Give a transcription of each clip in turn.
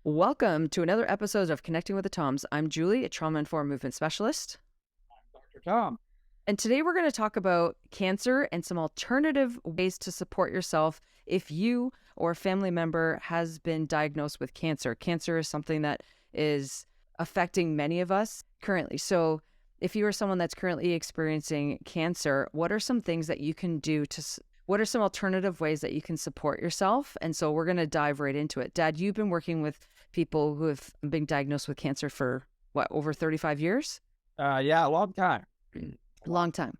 Welcome to another episode of Connecting with the Toms. I'm Julie, a trauma-informed movement specialist. Dr. Tom. And today we're going to talk about cancer and some alternative ways to support yourself if you or a family member has been diagnosed with cancer. Cancer is something that is affecting many of us currently. So if you are someone that's currently experiencing cancer, what are some things that you can do what are some alternative ways that you can support yourself? And so we're going to dive right into it. Dad, you've been working with people who have been diagnosed with cancer for over 35 years? Yeah, a long time. Long time.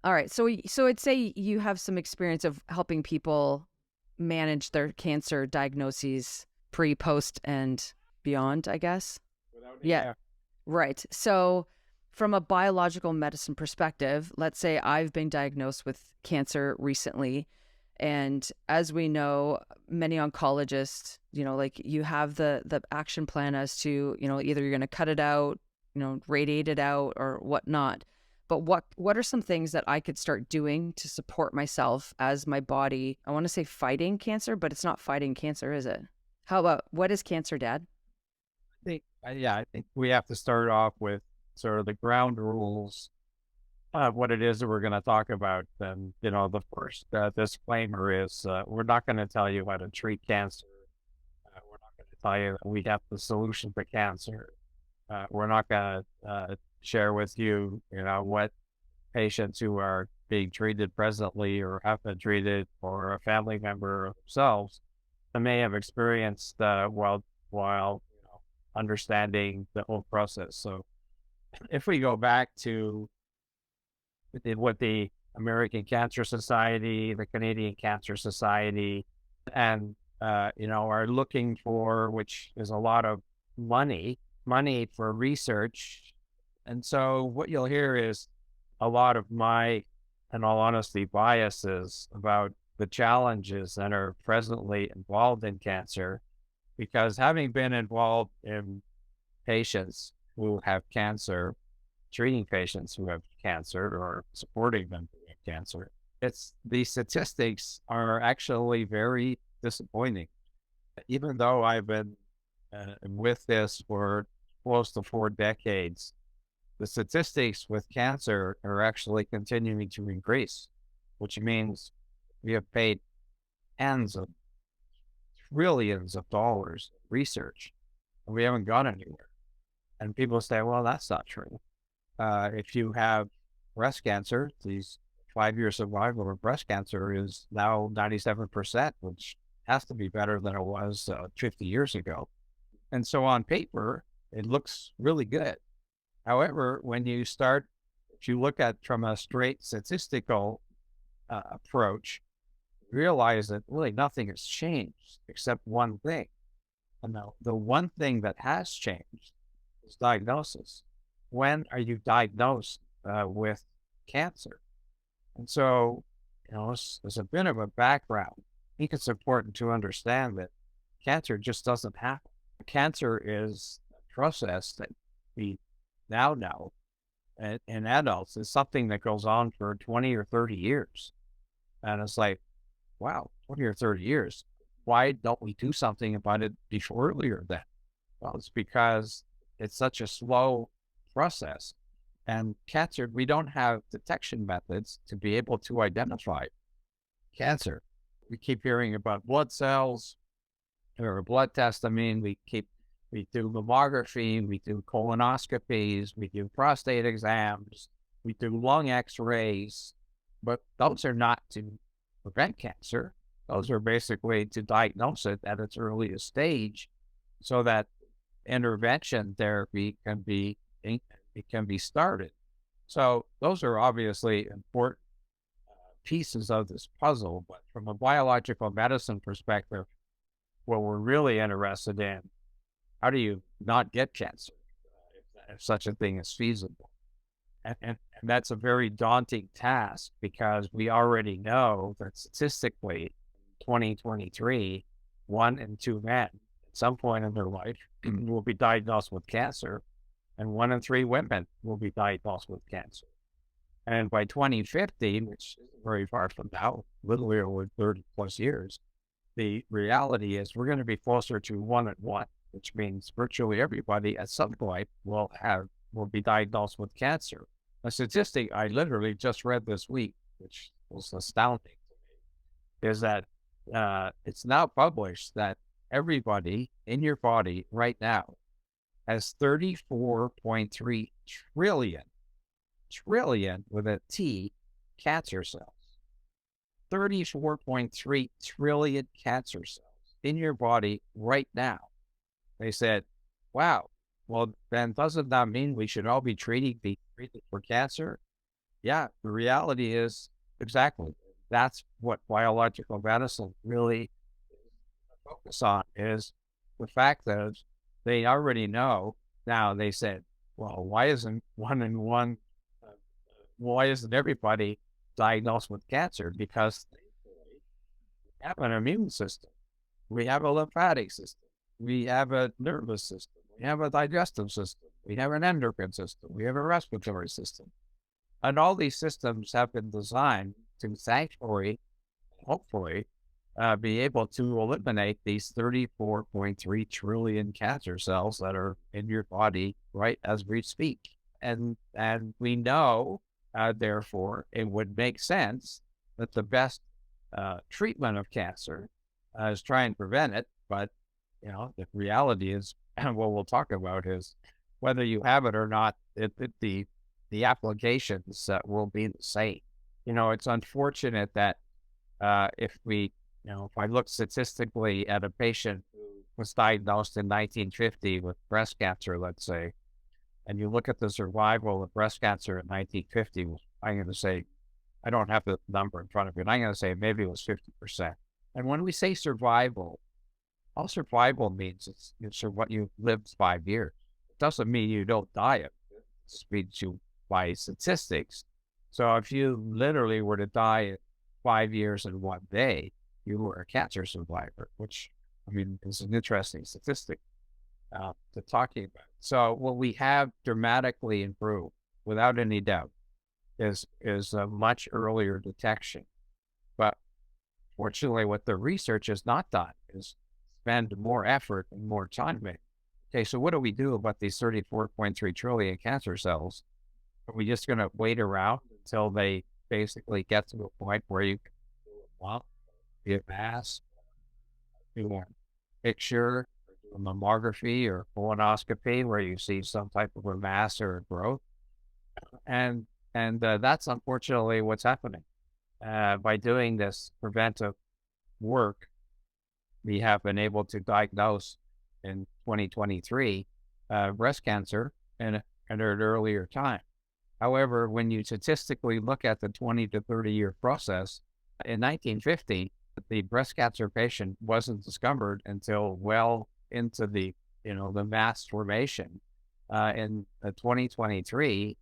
All right. So I'd say you have some experience of helping people manage their cancer diagnoses pre, post, and beyond, I guess. Yeah. Right. So from a biological medicine perspective, let's say I've been diagnosed with cancer recently. And as we know, many oncologists, you have the action plan as to, either you're going to cut it out, radiate it out or whatnot. But what are some things that I could start doing to support myself as my body, I want to say fighting cancer, but it's not fighting cancer, is it? How about, what is cancer, Dad? I think we have to start off with sort of the ground rules of what it is that we're going to talk about. And, the first disclaimer is we're not going to tell you how to treat cancer. We're not going to tell you that we have the solution to cancer. We're not going to share with you, what patients who are being treated presently or have been treated or a family member of themselves may have experienced while understanding the whole process. So if we go back to what the American Cancer Society, the Canadian Cancer Society, and are looking for, which is a lot of money for research. And so what you'll hear is a lot of my, in all honesty, biases about the challenges that are presently involved in cancer, because having been involved in patients who have cancer, treating patients who have cancer or supporting them who have cancer, the statistics are actually very disappointing. Even though I've been with this for close to 4 decades, the statistics with cancer are actually continuing to increase, which means we have paid tens of trillions of dollars in research, and we haven't gone anywhere. And people say, well, that's not true. If you have breast cancer, these 5-year survival of breast cancer is now 97%, which has to be better than it was 50 years ago. And so on paper, it looks really good. However, if you look at from a straight statistical approach, realize that really nothing has changed except one thing. And the one thing that has changed is diagnosis. When are you diagnosed with cancer? And so, as a bit of a background, I think it's important to understand that cancer just doesn't happen. Cancer is a process that we now know in adults is something that goes on for 20 or 30 years. And it's like, wow, 20 or 30 years. Why don't we do something about it before earlier then? Well, it's because it's such a slow process. And cancer, we don't have detection methods to be able to identify cancer. We keep hearing about blood cells or a blood test. We do mammography, we do colonoscopies, we do prostate exams, we do lung x-rays, but those are not to prevent cancer. Those are basically to diagnose it at its earliest stage so that intervention therapy can be started. So those are obviously important pieces of this puzzle, but from a biological medicine perspective, what we're really interested in, how do you not get cancer if such a thing is feasible? And that's a very daunting task because we already know that statistically, in 2023, 1 in 2 men at some point in their life will be diagnosed with cancer, and 1 in 3 women will be diagnosed with cancer. And by 2050, which isn't very far from now, literally over 30 plus years, the reality is we're going to be closer to 1 in 1 which means virtually everybody at some point will be diagnosed with cancer. A statistic I literally just read this week, which was astounding to me, is that it's now published that everybody in your body right now has 34.3 trillion with a T cancer cells. 34.3 trillion cancer cells in your body right now. They said, wow, well, then doesn't that mean we should all be treated for cancer? Yeah, the reality is exactly. That's what biological medicine really focus on, is the fact that they already know. Now they said, well, why isn't everybody diagnosed with cancer? Because we have an immune system. We have a lymphatic system. We have a nervous system. We have a digestive system. We have an endocrine system. We have a respiratory system. And all these systems have been designed to thankfully, hopefully, be able to eliminate these 34.3 trillion cancer cells that are in your body right as we speak. And we know, therefore, it would make sense that the best treatment of cancer is try and prevent it. But, the reality is, and what we'll talk about is whether you have it or not, the applications will be the same. It's unfortunate that if I look statistically at a patient who was diagnosed in 1950 with breast cancer, let's say, and you look at the survival of breast cancer in 1950, I'm going to say, I don't have the number in front of me, and I'm going to say maybe it was 50%. And when we say survival, all survival means it's what you lived 5 years. It doesn't mean you don't die. It means you, by statistics. So if you literally were to die 5 years in 1 day, you were a cancer survivor, which, is an interesting statistic to talking about. So what we have dramatically improved, without any doubt, is a much earlier detection. But fortunately, what the research has not done is spend more effort and more time in. Okay, so what do we do about these 34.3 trillion cancer cells? Are we just going to wait around until they basically get to a point where you can do a lump, be a mass, do a picture, or do a mammography or colonoscopy where you see some type of a mass or a growth? And that's unfortunately what's happening. By doing this preventive work, we have been able to diagnose in 2023 breast cancer at an earlier time. However, when you statistically look at the 20 to 30 year process, in 1950, the breast cancer patient wasn't discovered until well into the mass formation. In 2023,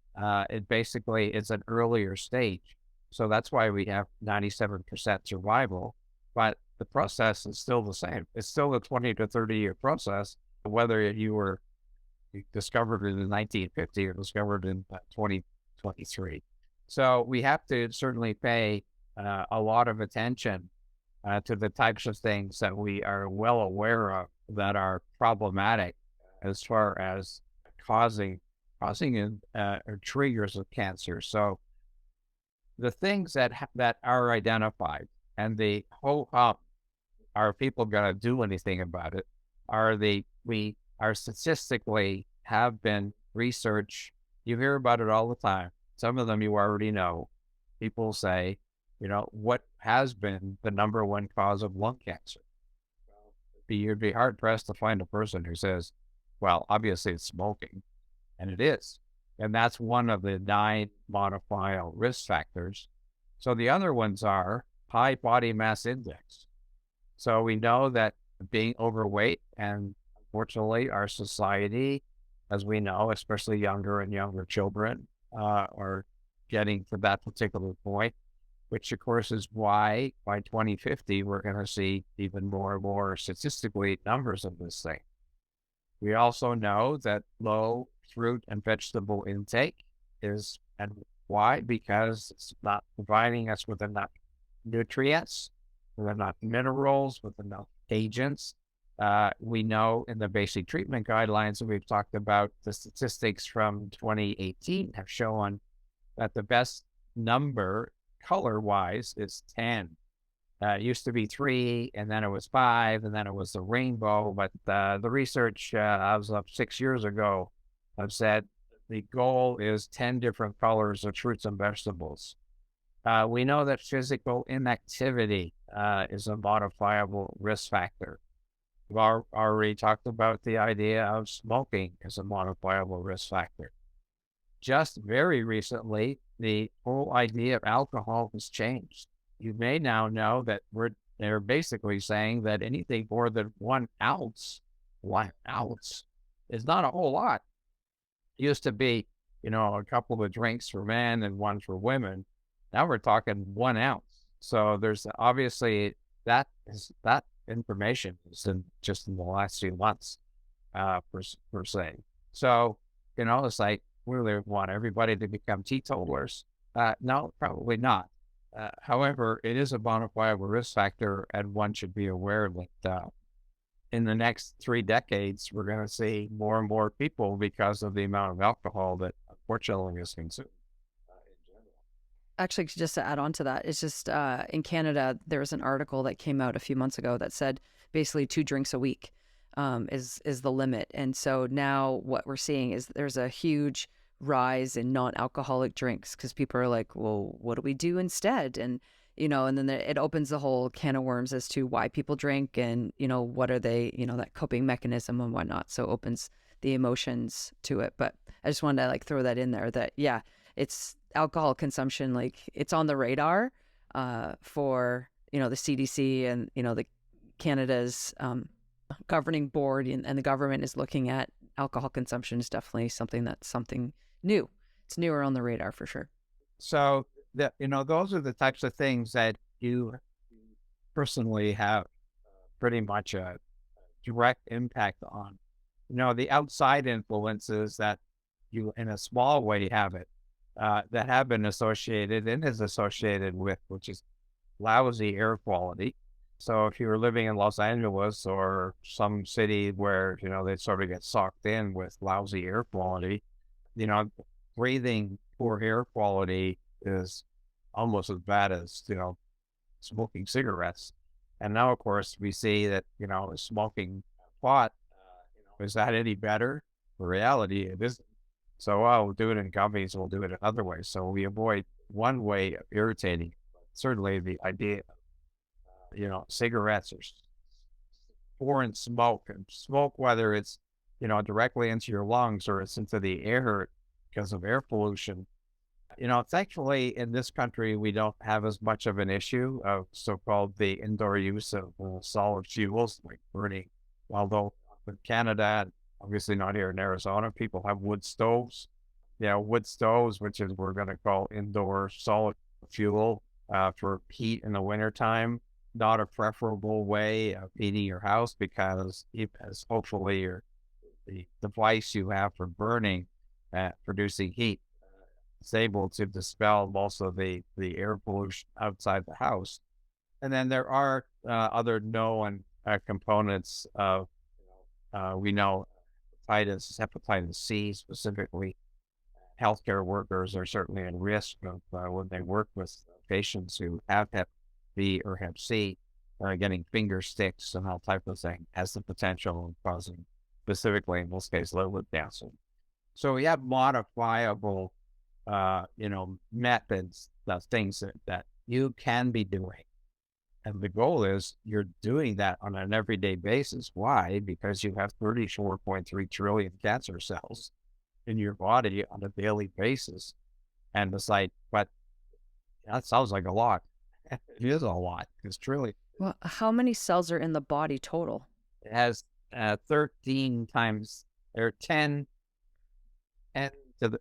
it basically is an earlier stage. So that's why we have 97% survival, but the process is still the same. It's still a 20 to 30 year process, whether you discovered it in 1950 or discovered in 2023. So we have to certainly pay a lot of attention to the types of things that we are well aware of that are problematic as far as causing triggers of cancer. So the things that are identified and the whole are people going to do anything about it? We are statistically have been research. You hear about it all the time. Some of them you already know. People say, what has been the number one cause of lung cancer? You'd be hard pressed to find a person who says, well, obviously it's smoking, and it is. And that's one of the 9 modifiable risk factors. So the other ones are high body mass index. So we know that being overweight, and unfortunately our society, as we know, especially younger and younger children, are getting to that particular point, which of course is why by 2050, we're going to see even more and more statistically numbers of this thing. We also know that low fruit and vegetable intake is, and why? Because it's not providing us with enough nutrients, with enough minerals, with enough agents We know in the basic treatment guidelines that we've talked about, the statistics from 2018 have shown that the best number color-wise is 10. It used to be 3, and then it was 5, and then it was the rainbow. But the research as of 6 years ago have said the goal is 10 different colors of fruits and vegetables. We know that physical inactivity is a modifiable risk factor. We've already talked about the idea of smoking as a modifiable risk factor. Just very recently, the whole idea of alcohol has changed. You may now know that they're basically saying that anything more than 1 ounce is not a whole lot. It used to be, a couple of drinks for men and one for women. Now we're talking 1 ounce. So there's obviously that information is just in the last few months, per se. So, it's like, we really want everybody to become teetotalers. No, probably not. However, it is a modifiable risk factor, and one should be aware that in the next 3 decades, we're going to see more and more people because of the amount of alcohol that unfortunately is consumed in general. Actually, just to add on to that, it's just in Canada, there was an article that came out a few months ago that said basically 2 drinks a week is the limit. And so now what we're seeing is there's a huge rise in non-alcoholic drinks because people are like, well, what do we do instead? And and then it opens the whole can of worms as to why people drink and what are they, that coping mechanism and whatnot. So it opens the emotions to it. But I just wanted to throw that in there that it's alcohol consumption, it's on the radar for the CDC and the Canada's governing board, and the government is looking at alcohol consumption is definitely something new. It's newer on the radar for sure. So those are the types of things that you personally have pretty much a direct impact on. The outside influences that you, in a small way, have it that have been associated and is associated with, which is lousy air quality. So if you were living in Los Angeles or some city where, they sort of get socked in with lousy air quality, breathing poor air quality is almost as bad as, smoking cigarettes. And now, of course, we see that, smoking pot, is that any better? The reality, it isn't. So, we'll do it in gummies, we'll do it in other ways. So we avoid one way of irritating. Certainly the idea of, cigarettes or foreign smoke, and smoke, whether it's, directly into your lungs or it's into the air because of air pollution. Thankfully in this country, we don't have as much of an issue of so-called the indoor use of solid fuels like burning. Although in Canada, and obviously not here in Arizona, people have wood stoves. Wood stoves, which is we're going to call indoor solid fuel for heat in the wintertime. Not a preferable way of heating your house because as hopefully the device you have for burning, producing heat, is able to dispel most of the air pollution outside the house. And then there are other known components of, we know hepatitis C specifically. Healthcare workers are certainly at risk of when they work with patients who have Hep B or Hep C, getting finger sticks and all type of thing has the potential of causing, specifically in this case, liver cancer. So we have modifiable, methods, things that you can be doing. And the goal is you're doing that on an everyday basis. Why? Because you have 34.3 trillion cancer cells in your body on a daily basis. And it's like, but that sounds like a lot. It is a lot. It's trillion. Well, how many cells are in the body total? It has 13 times, or 10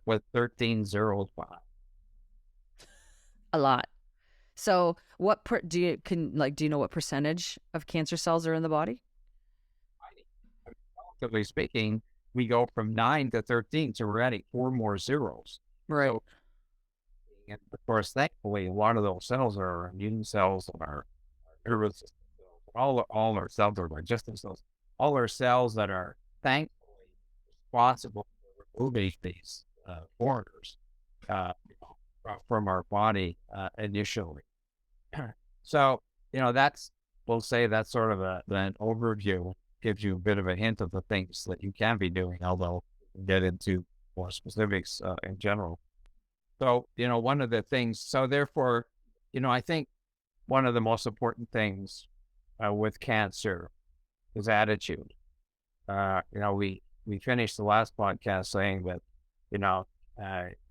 with 13 zeros behind. A lot. So what do you know what percentage of cancer cells are in the body? Relatively speaking, we go from 9 to 13, so we're adding 4 more zeros. Right. So, and of course, thankfully, a lot of those cells are immune cells and our nervous cells. All our cells are digestive cells. all our cells that are thankfully responsible for removing these foreigners from our body initially. So, we'll say that's sort of an overview, gives you a bit of a hint of the things that you can be doing, although we'll get into more specifics in general. So, one of the things, so therefore, I think one of the most important things with cancer is attitude. We finished the last podcast saying that,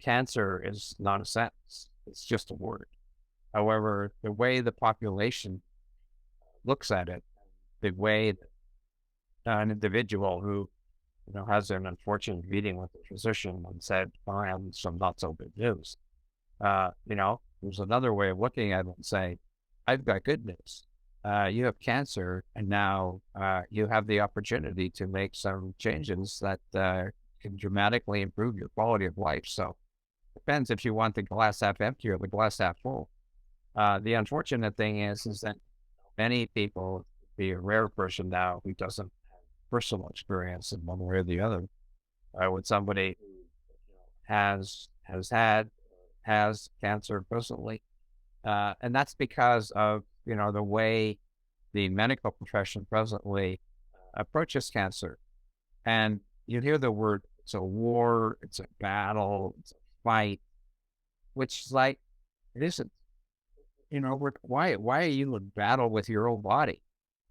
cancer is not a sentence, it's just a word. However, the way the population looks at it, the way that an individual who, has an unfortunate meeting with a physician and said, "Oh, I have some not so good news." There's another way of looking at it and say, "I've got good news. You have cancer, and now you have the opportunity to make some changes that can dramatically improve your quality of life." So, depends if you want the glass half empty or the glass half full. The unfortunate thing is that many people, be a rare person now who doesn't have personal experience in one way or the other, with somebody who has cancer presently, and that's because of the way the medical profession presently approaches cancer. And you hear the word, it's a war, it's a battle, it's a fight, which is like, it isn't. Why are you in battle with your own body?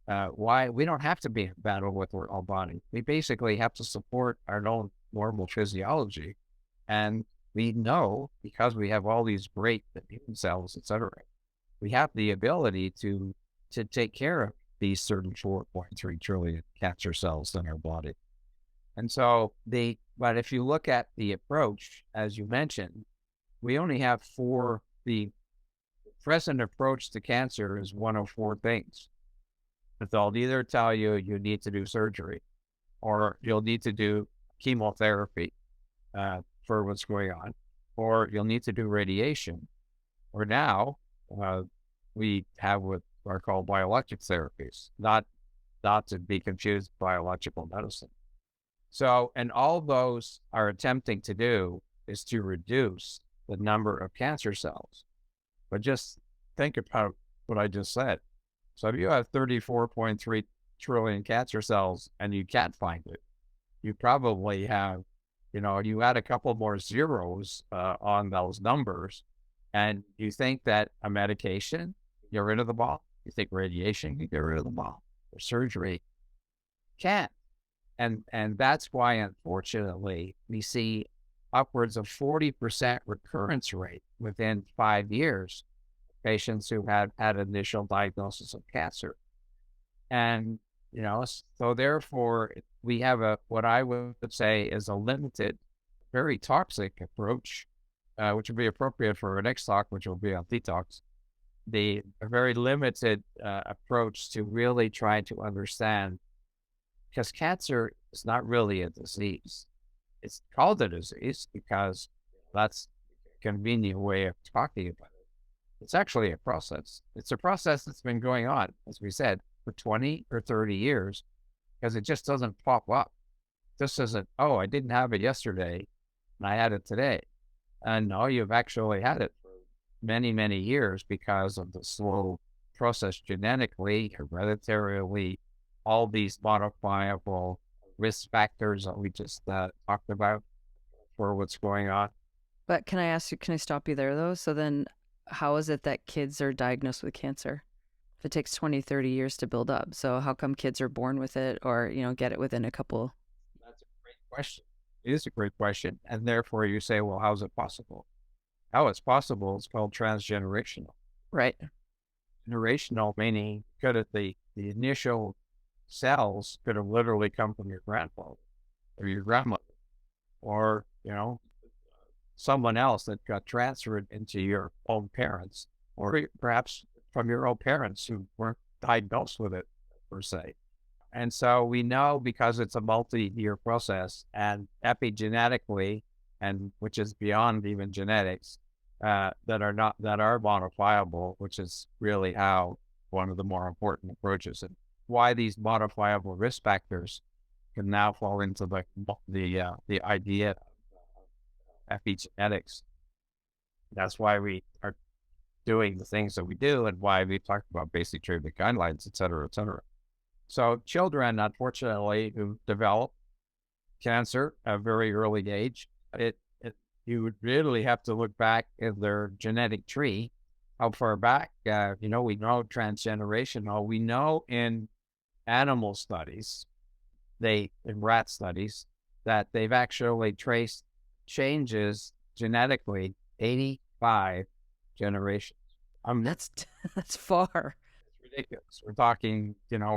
Why we don't have to be in battle with our own body. We basically have to support our own normal physiology. And we know, because we have all these great immune cells, etc., we have the ability to take care of these certain 4.3 trillion cancer cells in our body. And so but if you look at the approach, as you mentioned, we only have the present approach to cancer is one of four things. They'll either tell you you need to do surgery, or you'll need to do chemotherapy for what's going on, or you'll need to do radiation, or now we have what are called biologic therapies, not to be confused with biological medicine. So, and all those are attempting to do is to reduce the number of cancer cells. But just think about what I just said. So if you have 34.3 trillion cancer cells and you can't find it, you probably have, you add a couple more zeros on those numbers, and you think that a medication, get rid of the ball. You think radiation can get rid of the ball, or surgery can't. And that's why, unfortunately, we see upwards of 40% recurrence rate within 5 years, patients who had initial diagnosis of cancer. And, so therefore we have what I would say is a limited, very toxic approach, which would be appropriate for our next talk, which will be on detox. A very limited approach to really try to understand, because cancer is not really a disease. It's called a disease because that's a convenient way of talking about it. It's actually a process. It's a process that's been going on, as we said, for 20 or 30 years, because it just doesn't pop up. This isn't, oh, I didn't have it yesterday and I had it today. And no, you've actually had it for many, many years because of the slow process genetically, hereditarily, all these modifiable risk factors that we just talked about for what's going on. But can I stop you there though? So then how is it that kids are diagnosed with cancer? If it takes 20, 30 years to build up. So how come kids are born with it or, get it within a couple? That's a great question. It is a great question. And therefore you say, well, how's it possible? How it's possible is called transgenerational. Right. Generational meaning the initial cells could have literally come from your grandfather or your grandmother, or, someone else that got transferred into your own parents, or perhaps from your own parents who weren't diagnosed with it per se. And so we know, because it's a multi-year process and epigenetically, and which is beyond even genetics, that are modifiable, which is really how one of the more important approaches. And why these modifiable risk factors can now fall into the idea of epigenetics. That's why we are doing the things that we do, and why we talk about basic treatment guidelines, et cetera, et cetera. So children, unfortunately, who develop cancer at a very early age, you would really have to look back in their genetic tree. How far back? We know transgenerational. We know in animal studies, in rat studies, that they've actually traced changes genetically 85 generations. That's far. It's ridiculous. We're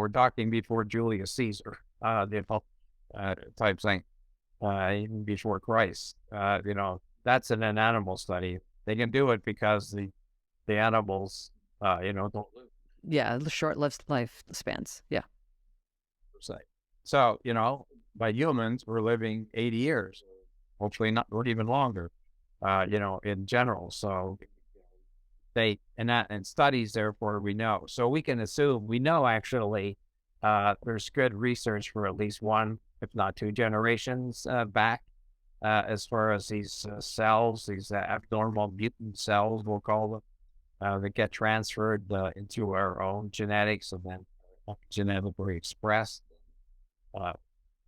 talking before Julius Caesar, type thing, even before Christ. That's in an animal study. They can do it because the animals, don't live. Yeah, the short-lived lifespans. Yeah. So, by humans, we're living 80 years, hopefully not, or even longer, in general. So and studies, therefore, we know. So we can assume, we know actually, there's good research for at least one, if not two generations back, as far as these cells, these abnormal mutant cells, we'll call them, that get transferred into our own genetics and then genetically expressed,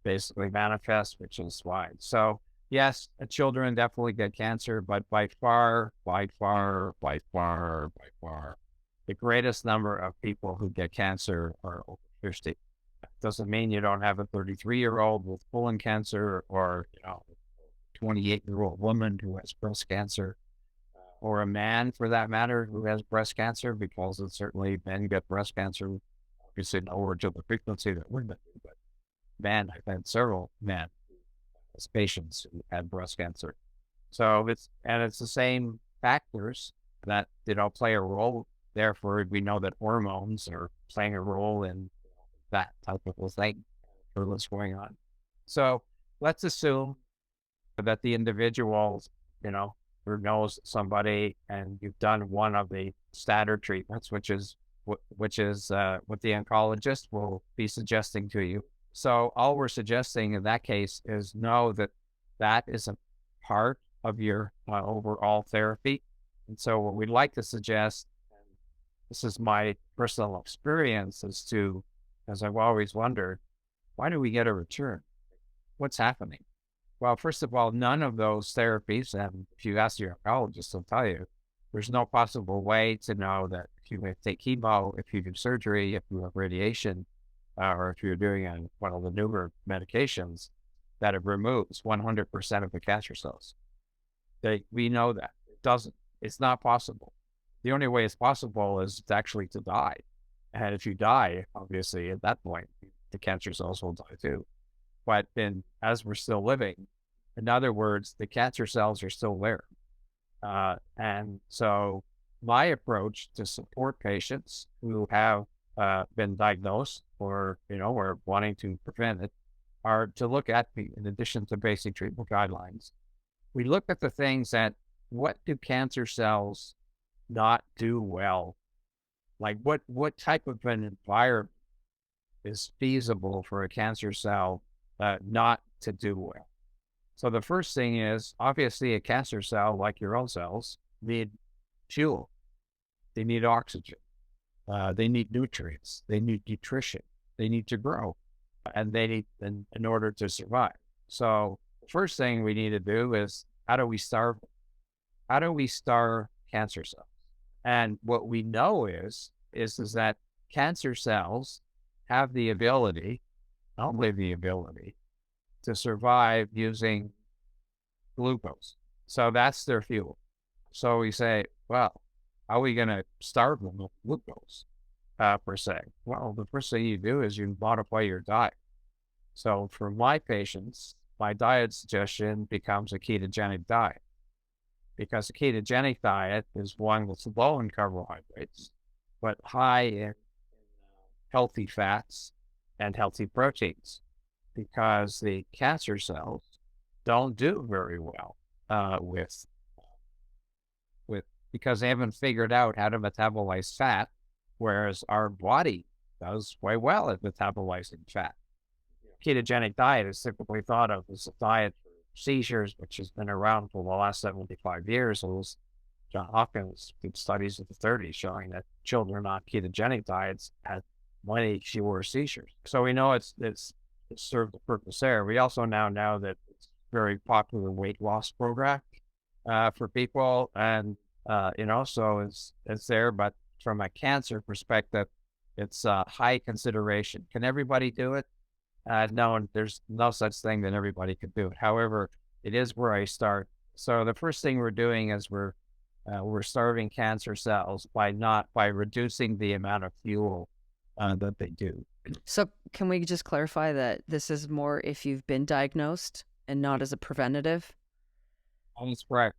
basically manifest, which is why. So yes, children definitely get cancer, but by far, the greatest number of people who get cancer are over 50. Doesn't mean you don't have a 33-year-old with colon cancer, or 28-year-old woman who has breast cancer, or a man, for that matter, who has breast cancer, because it's certainly men get breast cancer, obviously nowhere to the frequency that women do, but I've had several men as patients who had breast cancer. So it's the same factors that, play a role. Therefore, we know that hormones are playing a role in that type of thing for what's going on. So let's assume that the individual, who knows somebody, and you've done one of the standard treatments, which is what the oncologist will be suggesting to you. So all we're suggesting in that case is know that is a part of your overall therapy. And so what we'd like to suggest, and this is my personal experience, as I've always wondered, why do we get a return? What's happening? Well, first of all, none of those therapies, and if you ask your oncologist, they'll tell you, there's no possible way to know that if you take chemo, if you do surgery, if you have radiation, or if you're doing one of the newer medications, that it removes 100% of the cancer cells. We know that. It's not possible. The only way it's possible is actually to die. And if you die, obviously, at that point, the cancer cells will die too. But as we're still living, in other words, the cancer cells are still there. And so my approach to support patients who have been diagnosed, or we're wanting to prevent it, are to look at, in addition to basic treatment guidelines, we look at the things that, what do cancer cells not do well? Like what type of an environment is feasible for a cancer cell not to do well? So the first thing is, obviously, a cancer cell, like your own cells, need fuel. They need oxygen. They need nutrients. They need nutrition. They need to grow, and they need in order to survive. So the first thing we need to do is, how do we starve them? How do we starve cancer cells? And what we know is that cancer cells have the ability, only the ability, to survive using glucose. So that's their fuel. So we say, well, how are we going to starve them with glucose, per se? Well, the first thing you do is you modify your diet. So for my patients, my diet suggestion becomes a ketogenic diet, because a ketogenic diet is one that's low in carbohydrates, but high in healthy fats and healthy proteins, because the cancer cells don't do very well because they haven't figured out how to metabolize fat, whereas our body does quite well at metabolizing fat. Ketogenic diet is typically thought of as a diet for seizures, which has been around for the last 75 years. It was John Hopkins did studies in the 30s showing that children on ketogenic diets had many fewer seizures. So we know it's served the purpose there. We also now know that it's a very popular weight loss program for people, and so it's there. But from a cancer perspective, it's high consideration. Can everybody do it? No, there's no such thing that everybody could do it. However, it is where I start. So the first thing we're doing is we're starving cancer cells by reducing the amount of fuel that they do. So can we just clarify that this is more if you've been diagnosed and not as a preventative? That's correct.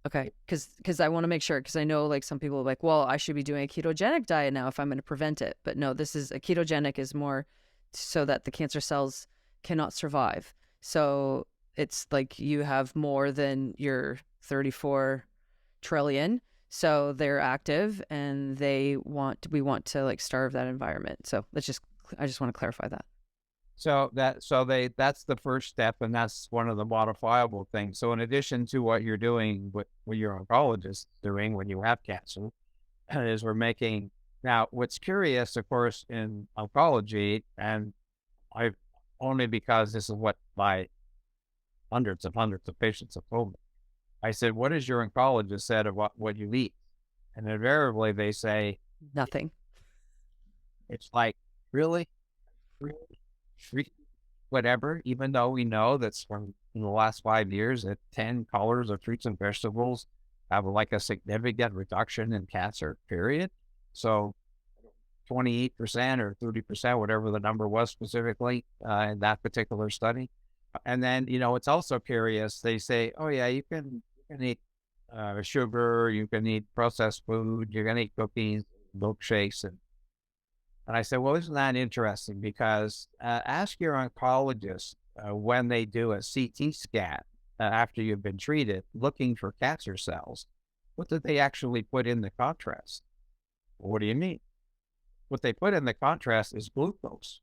Okay, because I want to make sure, because I know like some people are like, well, I should be doing a ketogenic diet now if I'm going to prevent it. But no, this is a ketogenic is more so that the cancer cells cannot survive. So it's like you have more than your 34 trillion. So they're active and we want to like starve that environment. So I just want to clarify that. That's the first step, and that's one of the modifiable things. So in addition to what you're doing, what your oncologist is doing when you have cancer, is we're making now. What's curious, of course, in oncology, and I've only because this is what my hundreds of patients have told me. I said, "What has your oncologist said about what you eat?" And invariably, they say Nothing. it's like really. Fruit, whatever, even though we know that's from in the last 5 years that 10 colors of fruits and vegetables have like a significant reduction in cancer, period. So 28% or 30%, whatever the number was specifically in that particular study. And then, it's also curious. They say, oh yeah, you can eat sugar, you can eat processed food, you can eat cookies, milkshakes, and I said, well, isn't that interesting? Because ask your oncologist when they do a CT scan after you've been treated looking for cancer cells, what did they actually put in the contrast? Well, what do you mean? What they put in the contrast is glucose.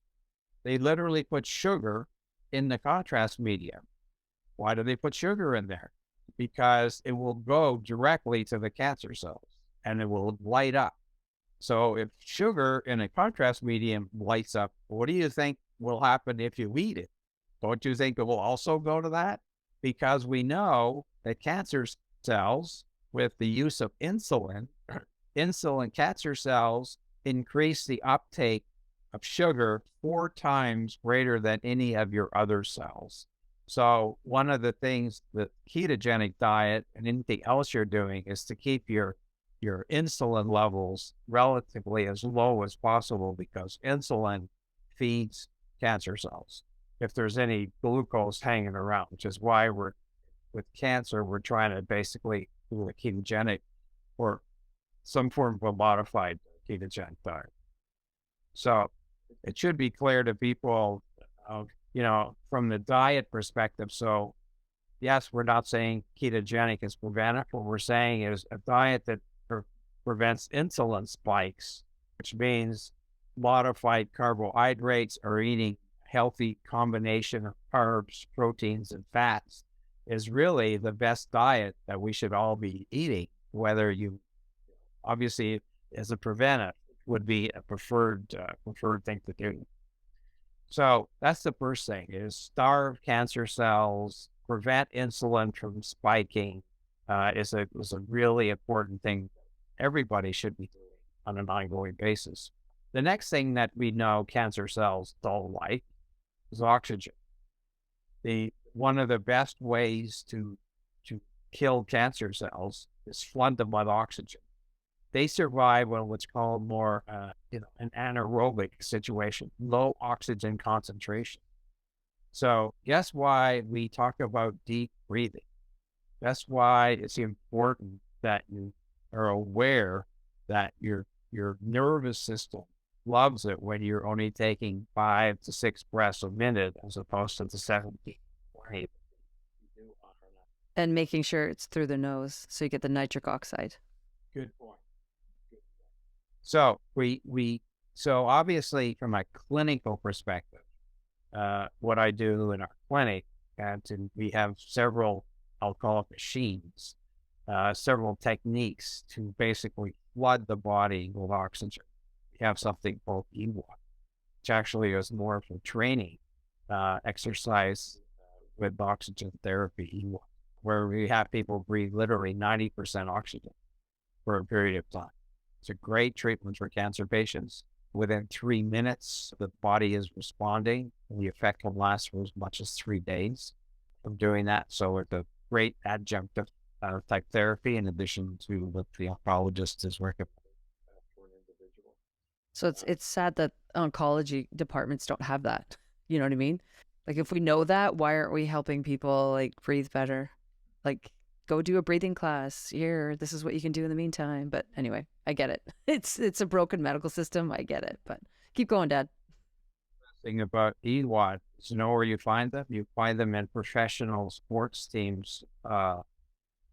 They literally put sugar in the contrast medium. Why do they put sugar in there? Because it will go directly to the cancer cells and it will light up. So if sugar in a contrast medium lights up, what do you think will happen if you eat it? Don't you think it will also go to that? Because we know that cancer cells, with the use of insulin cancer cells increase the uptake of sugar 4 times greater than any of your other cells. So one of the things that ketogenic diet and anything else you're doing is to keep your insulin levels relatively as low as possible, because insulin feeds cancer cells if there's any glucose hanging around, which is why with cancer, we're trying to basically do a ketogenic or some form of a modified ketogenic diet. So it should be clear to people, from the diet perspective. So yes, we're not saying ketogenic is preventive. What we're saying is a diet that prevents insulin spikes, which means modified carbohydrates or eating healthy combination of carbs, proteins, and fats is really the best diet that we should all be eating, whether you obviously as a preventive would be a preferred thing to do. So that's the first thing is starve cancer cells, prevent insulin from spiking is a really important thing everybody should be doing on an ongoing basis. The next thing that we know cancer cells don't like is oxygen. One of the best ways to kill cancer cells is flood them with oxygen. They survive on what's called more, an anaerobic situation, low oxygen concentration. So guess why we talk about deep breathing? That's why it's important that you are aware that your nervous system loves it when you're only taking 5 to 6 breaths a minute as opposed to the 17, 20. And making sure it's through the nose so you get the nitric oxide. Good point. So we So obviously, from a clinical perspective, what I do in our clinic, and we have several, I'll call it machines, several techniques to basically flood the body with oxygen. We have something called EWAT, which actually is more for training exercise with oxygen therapy, EWAT, where we have people breathe literally 90% oxygen for a period of time. It's a great treatment for cancer patients. Within 3 minutes, the body is responding, and the effect can last for as much as 3 days of doing that. So it's a great adjunctive type therapy in addition to what the oncologist is recommending for an individual. So it's sad that oncology departments don't have that. You know what I mean? Like if we know that, why aren't we helping people like breathe better? Like go do a breathing class. Here, this is what you can do in the meantime. But anyway, I get it. It's a broken medical system. I get it. But keep going, Dad. Thing about EWAT is, you know where you find them? You find them in professional sports teams,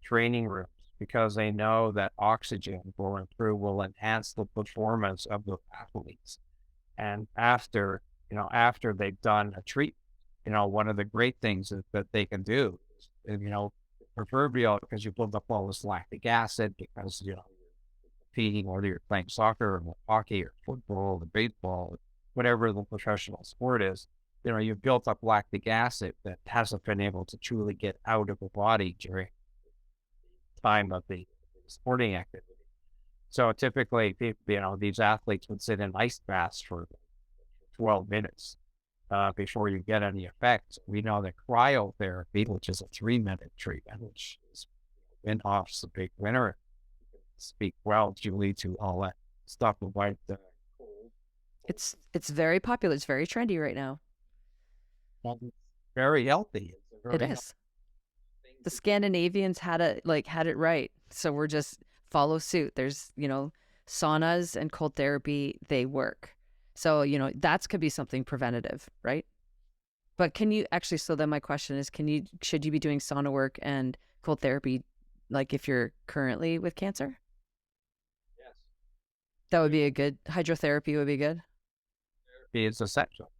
training rooms, because they know that oxygen will enhance the performance of the athletes. And after they've done a treatment, one of the great things that they can do is, and, proverbial, because you build up all this lactic acid because, you're competing, whether you're playing soccer or hockey or football or baseball, whatever the professional sport is, you've built up lactic acid that hasn't been able to truly get out of the body during time of the sporting activity. So typically, these athletes would sit in ice baths for 12 minutes before you get any effects. We know that cryotherapy, which is a 3-minute treatment, which is Windhoff's the big winner. Speak well, Julie, to all that stuff about the cold. It's very popular. It's very trendy right now. It's very healthy. It is. The Scandinavians had it right. So we're just follow suit. There's, saunas and cold therapy, they work. So, that could be something preventative, right? But so then my question is, should you be doing sauna work and cold therapy, like if you're currently with cancer? Yes. That would be hydrotherapy would be good. Therapy is essential.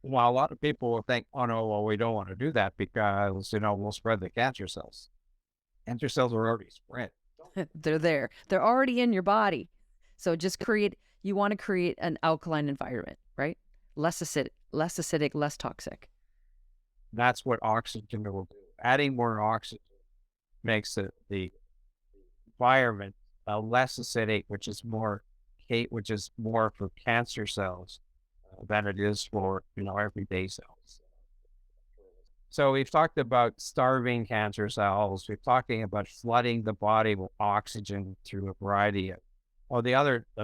Well, a lot of people will think, oh no, well, we don't want to do that because, we'll spread the cancer cells. Cancer cells are already spread. They're there. They're already in your body. So you want to create an alkaline environment, right? Less acidic, less toxic. That's what oxygen will do. Adding more oxygen makes the environment less acidic, which is more for cancer cells than it is for, everyday cells. So we've talked about starving cancer cells. We're talking about flooding the body with oxygen through a variety of,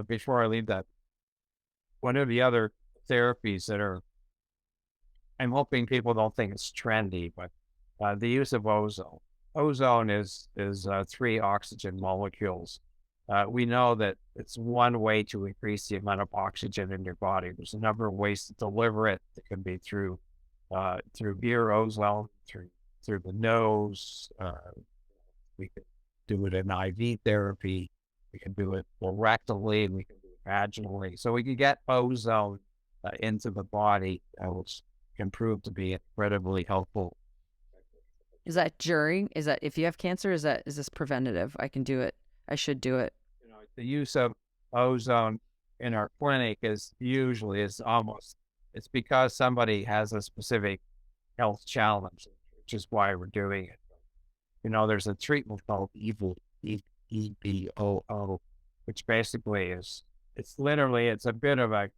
before I leave that, one of the other therapies that I'm hoping people don't think it's trendy, but the use of ozone. Ozone is 3 oxygen molecules. We know that it's one way to increase the amount of oxygen in your body. There's a number of ways to deliver it. It can be through ear ozone, through the nose. We can do it in IV therapy. We can do it rectally. We can do it vaginally. So we can get ozone into the body, which can prove to be incredibly helpful. Is that if you have cancer? Is this preventative? I can do it. I should do it. The use of ozone in our clinic it's because somebody has a specific health challenge, which is why we're doing it. There's a treatment called EBOO, which basically it's a bit of a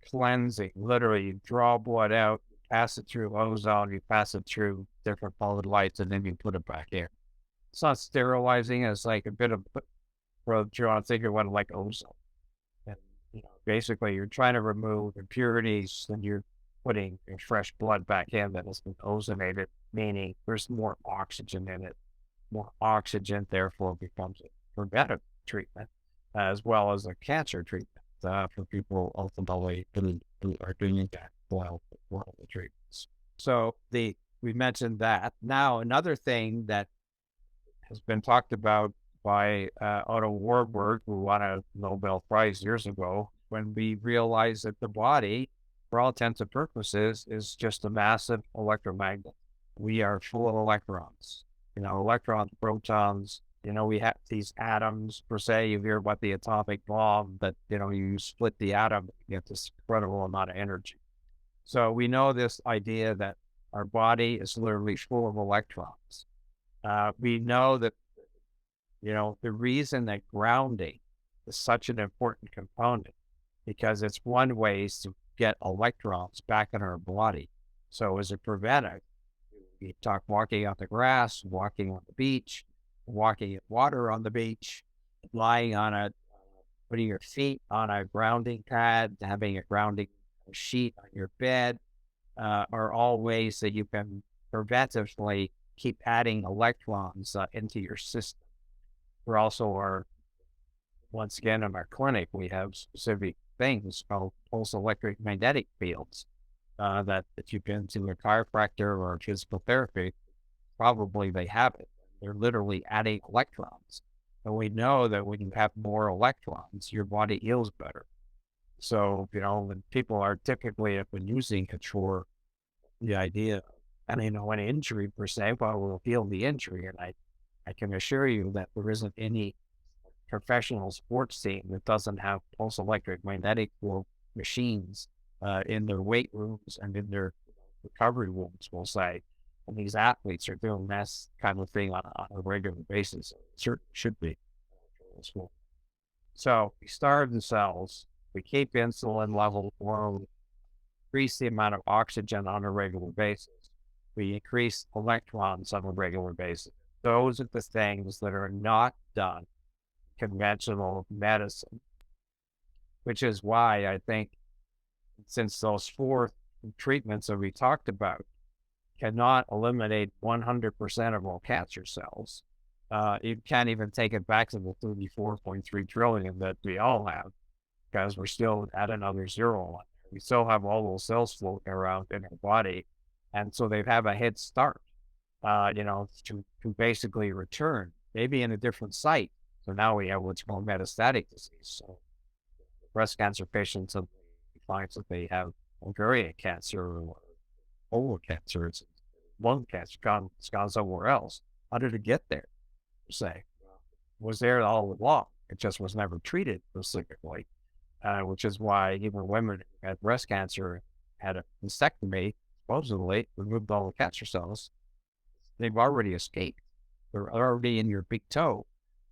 cleansing. Literally, you draw blood out, you pass it through ozone, you pass it through different colored lights, and then you put it back in. It's not sterilizing. It's like a bit of, you want to think of one like ozone. And, basically you're trying to remove impurities and you're putting your fresh blood back in that has been ozonated, meaning there's more oxygen in it. More oxygen, therefore, becomes a preventive treatment as well as a cancer treatment for people ultimately who are doing that while the treatments. So we mentioned that. Now, another thing that has been talked about by Otto Warburg, who won a Nobel Prize years ago, when we realize that the body, for all intents and purposes, is just a massive electromagnet. We are full of electrons, electrons, protons. We have these atoms, per se. You hear about the atomic bomb, that, you split the atom, you get this incredible amount of energy. So we know this idea that our body is literally full of electrons. We know that, the reason that grounding is such an important component, because it's one way to get electrons back in our body. So as a preventive, we talk walking on the grass, walking on the beach, walking in water on the beach, lying on putting your feet on a grounding pad, having a grounding sheet on your bed, are all ways that you can preventively keep adding electrons into your system. We're also once again, in our clinic, we have specific things called pulse electric magnetic fields, that if you've been to a chiropractor or physical therapy, probably they have it. They're literally adding electrons. And we know that when you have more electrons, your body heals better. So, when people are typically have been using it for the idea, and an injury per se, well, we'll heal the injury. And I can assure you that there isn't any professional sports team that doesn't have pulse electric magnetic field machines in their weight rooms and in their recovery rooms, we'll say. And these athletes are doing this kind of thing on a regular basis. It certainly should be. So we starve the cells, we keep insulin level low, increase the amount of oxygen on a regular basis. We increase electrons on a regular basis. Those are the things that are not done in conventional medicine, which is why I think, since those 4 treatments that we talked about cannot eliminate 100% of all cancer cells, you can't even take it back to the 34.3 trillion that we all have, because we're still at another zero. We still have all those cells floating around in our body. And so they have a head start, to basically return, maybe in a different site. So now we have what's called metastatic disease. So breast cancer patients, find that they have ovarian cancer or colon cancer, it's lung cancer, it's gone somewhere else. How did it get there? Say, was there all along. It just was never treated specifically, which is why even women who had breast cancer, had a mastectomy, supposedly removed all the cancer cells, they've already escaped. They're already in your big toe.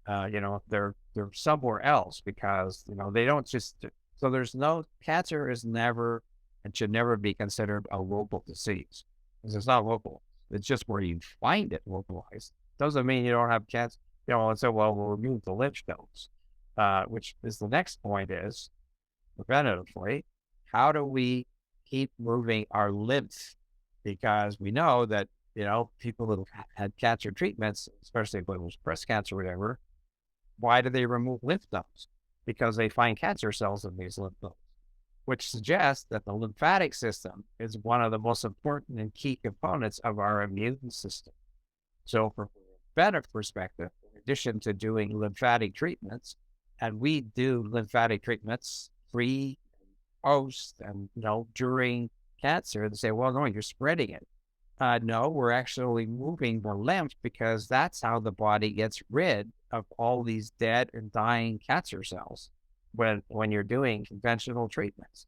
They're somewhere else, because, they don't just, so there's no, cancer is never, and should never be considered a local disease, because it's not local. It's just where you find it localized. Doesn't mean you don't have cancer. And so, well, we'll remove the lymph nodes, which is the next point, is preventatively, how do we keep moving our lymph? Because we know that, people that have had cancer treatments, especially when it was breast cancer or whatever, why do they remove lymph nodes? Because they find cancer cells in these lymph nodes, which suggests that the lymphatic system is one of the most important and key components of our immune system. So from a preventive perspective, in addition to doing lymphatic treatments, and we do lymphatic treatments pre, post, and, during cancer, they say, well, no, you're spreading it. No, we're actually moving the lymph, because that's how the body gets rid of all these dead and dying cancer cells when you're doing conventional treatments.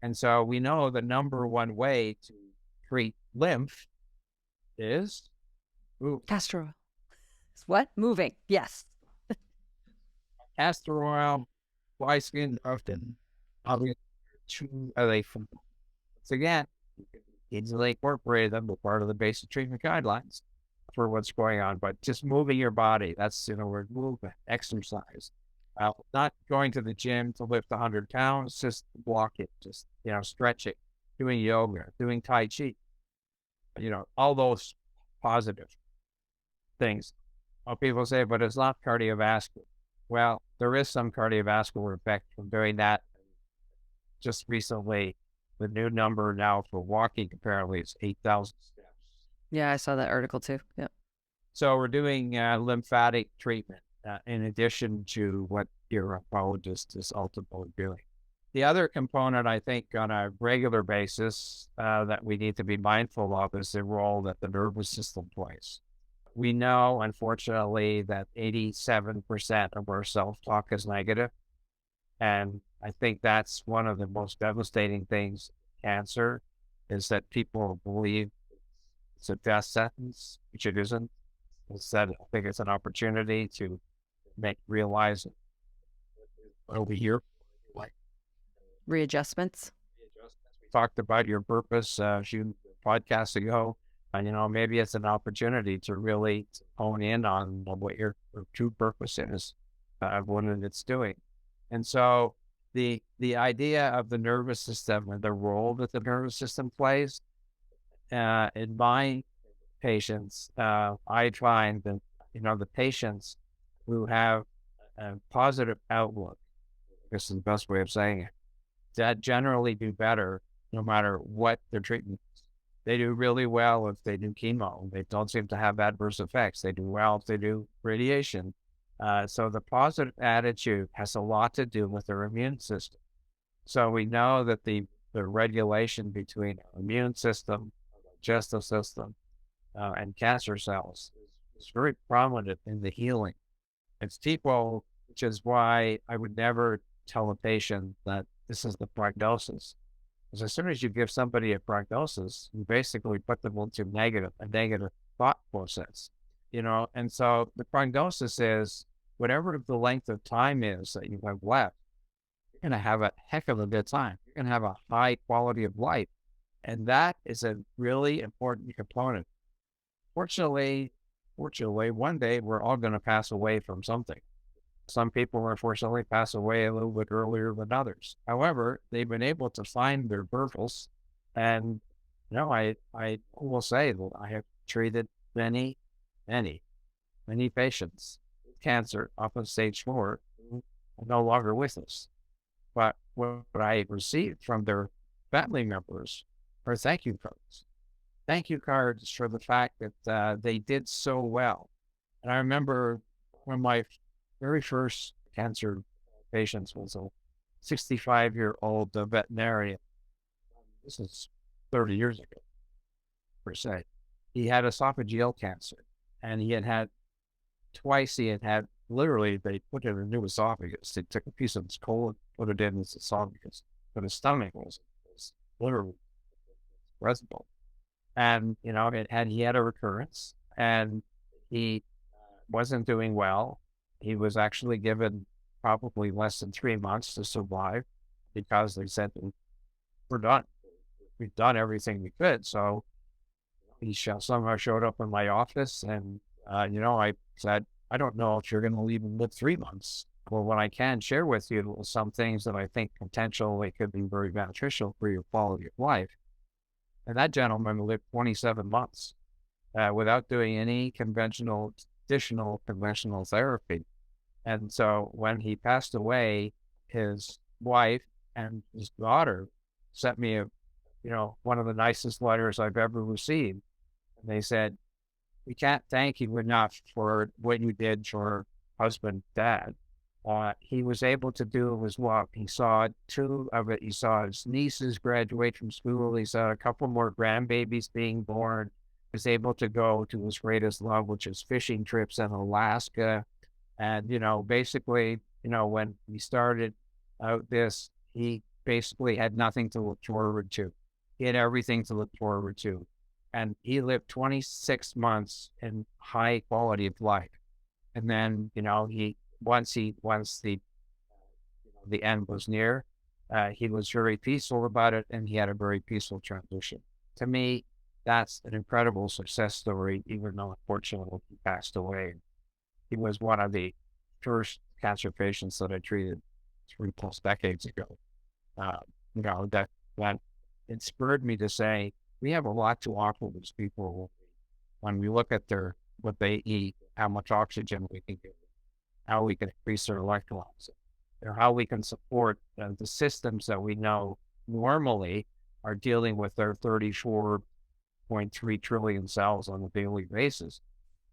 And so we know the number one way to treat lymph is move. Castor oil. What? Moving. Yes. Castor oil, glycine, often. Two of they from. Once again, you can easily incorporate them as part of the basic treatment guidelines for what's going on. But just moving your body, that's, we're movement, exercise. Not going to the gym to lift 100 pounds, just walk it, just, stretching, doing yoga, doing Tai Chi, all those positive things. Well, people say, but it's not cardiovascular. Well, there is some cardiovascular effect from doing that. Just recently, the new number now for walking apparently is 8,000 steps. Yeah, I saw that article too. Yeah. So we're doing lymphatic treatment in addition to what your oncologist is ultimately doing. The other component, I think, on a regular basis that we need to be mindful of is the role that the nervous system plays. We know, unfortunately, that 87% of our self-talk is negative. And I think that's one of the most devastating things in cancer is that people believe it's a death sentence, which it isn't. Instead, I think it's an opportunity to realize what are we here for? Readjustments. We talked about your purpose a few podcasts ago, and maybe it's an opportunity to really hone in on what your true purpose is, what it's doing. And so the idea of the nervous system and the role that the nervous system plays in my patients, I find that the patients who have a positive outlook, this is the best way of saying it, that generally do better no matter what their treatment is. They do really well if they do chemo. They don't seem to have adverse effects. They do well if they do radiation. So the positive attitude has a lot to do with their immune system. So we know that the regulation between our immune system, our digestive system, and cancer cells is very prominent in the healing. It's people, which is why I would never tell a patient that this is the prognosis. Because as soon as you give somebody a prognosis, you basically put them into a negative thought process, and so the prognosis is whatever the length of time is that you have left, you're going to have a heck of a good time. You're going to have a high quality of life. And that is a really important component. Fortunately, one day we're all going to pass away from something. Some people, unfortunately, pass away a little bit earlier than others. However, they've been able to find their purpose. And, I will say that I have treated many, many, many patients with cancer up in stage 4 who are no longer with us. But what I received from their family members are thank you cards. Thank you cards for the fact that they did so well. And I remember when my very first cancer patient was a 65-year-old veterinarian. This is 30 years ago, per se. He had esophageal cancer, and he had twice, literally, they put in a new esophagus. They took a piece of his colon, put it in his esophagus, but his stomach was literally residual. And, he had a recurrence, and he wasn't doing well. He was actually given probably less than 3 months to survive because they said, we're done. We've done everything we could. So he somehow showed up in my office, and, I said, I don't know if you're going to even live 3 months. Well, what I can share with you is some things that I think potentially could be very beneficial for your quality of life. And that gentleman lived 27 months without doing any additional conventional therapy. And so when he passed away, his wife and his daughter sent me one of the nicest letters I've ever received. And they said, we can't thank you enough for what you did for husband, dad. He was able to do his work. He saw 2 of it. He saw his nieces graduate from school. He saw a couple more grandbabies being born. He was able to go to his greatest love, which is fishing trips in Alaska. And, basically, when we started out this, he basically had nothing to look forward to. He had everything to look forward to. And he lived 26 months in high quality of life. And then, once the end was near, he was very peaceful about it, and he had a very peaceful transition. To me, that's an incredible success story, even though unfortunately he passed away. He was one of the first cancer patients that I treated 3+ decades ago. That inspired me to say, we have a lot to offer these people when we look at what they eat, how much oxygen we can give them, how we can increase their electrolytes, or how we can support the systems that we know normally are dealing with their 34.3 trillion cells on a daily basis.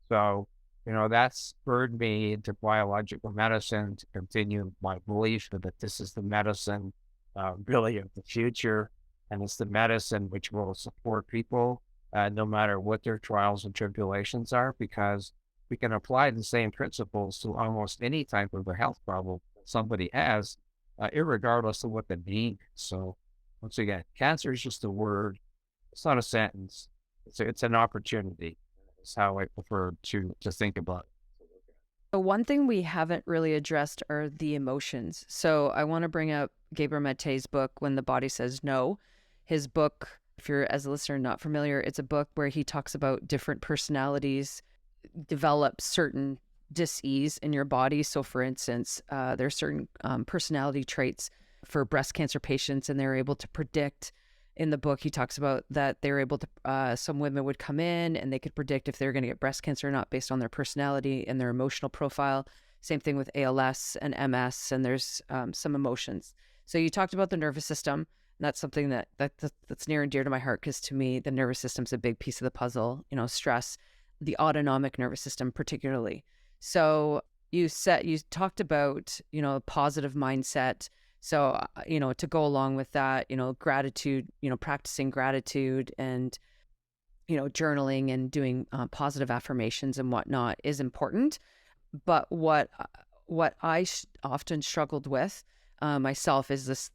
So, that spurred me into biological medicine to continue my belief that this is the medicine really of the future, and it's the medicine which will support people no matter what their trials and tribulations are, because we can apply the same principles to almost any type of a health problem that somebody has, irregardless of what they need. So, once again, cancer is just a word. It's not a sentence. It's an opportunity. It's how I prefer to think about it. So one thing we haven't really addressed are the emotions. So I want to bring up Gabriel Mate's book, When the Body Says No. His book, if you're as a listener not familiar, it's a book where he talks about different personalities develop certain dis-ease in your body. So for instance, there's certain personality traits for breast cancer patients, and they're able to predict. In the book, he talks about that they're able to, some women would come in and they could predict if they're going to get breast cancer or not based on their personality and their emotional profile. Same thing with ALS and MS, and there's some emotions. So you talked about the nervous system. And that's something that's near and dear to my heart, because to me, the nervous system's a big piece of the puzzle, stress, the autonomic nervous system particularly. So you talked about, positive mindset. So, to go along with that, gratitude, practicing gratitude and, journaling and doing positive affirmations and whatnot is important. But what I often struggled with myself is this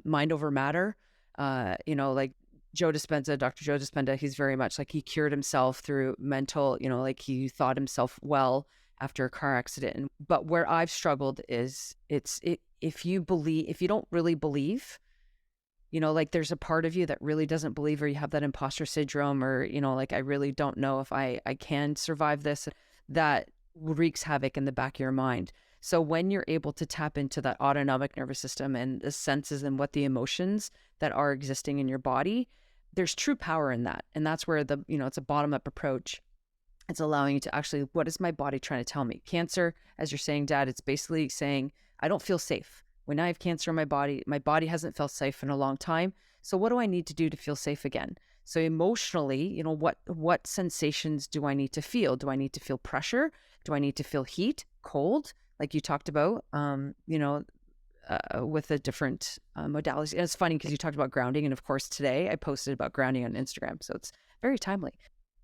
mind over matter. Like Dr. Joe Dispenza, he's very much like he cured himself through mental, like he thought himself well after a car accident. But where I've struggled is if you don't really believe, like there's a part of you that really doesn't believe, or you have that imposter syndrome, or, like, I really don't know if I can survive this, that wreaks havoc in the back of your mind. So when you're able to tap into that autonomic nervous system and the senses and what the emotions that are existing in your body, there's true power in that. And that's where it's a bottom up approach. It's allowing you to actually, what is my body trying to tell me? Cancer, as you're saying, Dad, it's basically saying, I don't feel safe. When I have cancer in my body hasn't felt safe in a long time. So what do I need to do to feel safe again? So emotionally, what sensations do I need to feel? Do I need to feel pressure? Do I need to feel heat, cold, like you talked about, with the different modalities? And it's funny because you talked about grounding. And of course, today I posted about grounding on Instagram. So it's very timely.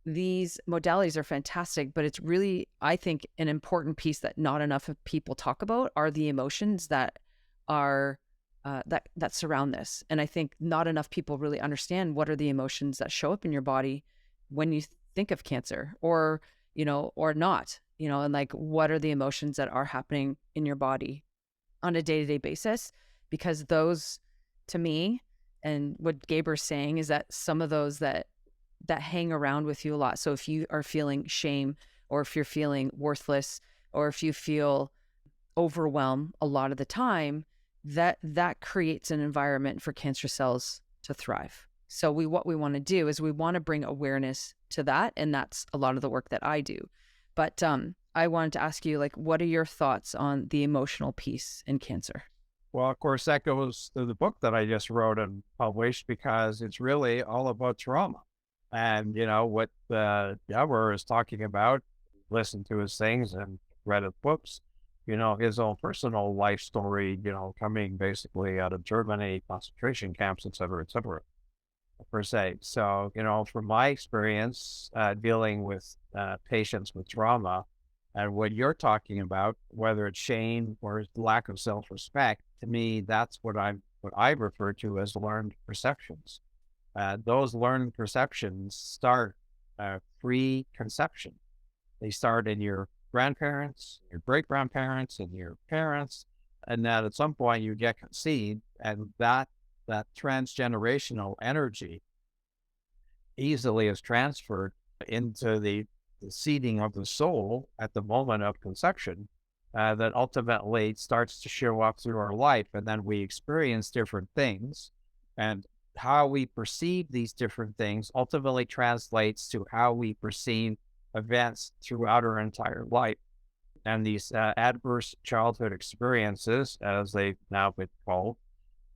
These modalities are fantastic, but it's really, I think, an important piece that not enough of people talk about are the emotions that are that surround this. And I think not enough people really understand what are the emotions that show up in your body when you think of cancer, or or not, and like what are the emotions that are happening in your body on a day-to-day basis. Because those, to me, and what Gaber's saying is that some of those that hang around with you a lot. So if you are feeling shame, or if you're feeling worthless, or if you feel overwhelmed a lot of the time, that creates an environment for cancer cells to thrive. So what we want to do is we want to bring awareness to that. And that's a lot of the work that I do. But I wanted to ask you, like, what are your thoughts on the emotional piece in cancer? Well, of course, that goes to the book that I just wrote and published, because it's really all about trauma. And, what Yabur is talking about, listened to his things and read his books, his own personal life story, coming basically out of Germany, concentration camps, et cetera, per se. So, from my experience dealing with patients with trauma, and what you're talking about, whether it's shame or lack of self-respect, to me, that's what I refer to as learned perceptions. Those learned perceptions start pre-conception. They start in your grandparents, your great-grandparents, and your parents, and then at some point you get conceived, and that transgenerational energy easily is transferred into the seeding of the soul at the moment of conception, that ultimately starts to show up through our life. And then we experience different things, and how we perceive these different things ultimately translates to how we perceive events throughout our entire life. And these adverse childhood experiences, as they've now been called,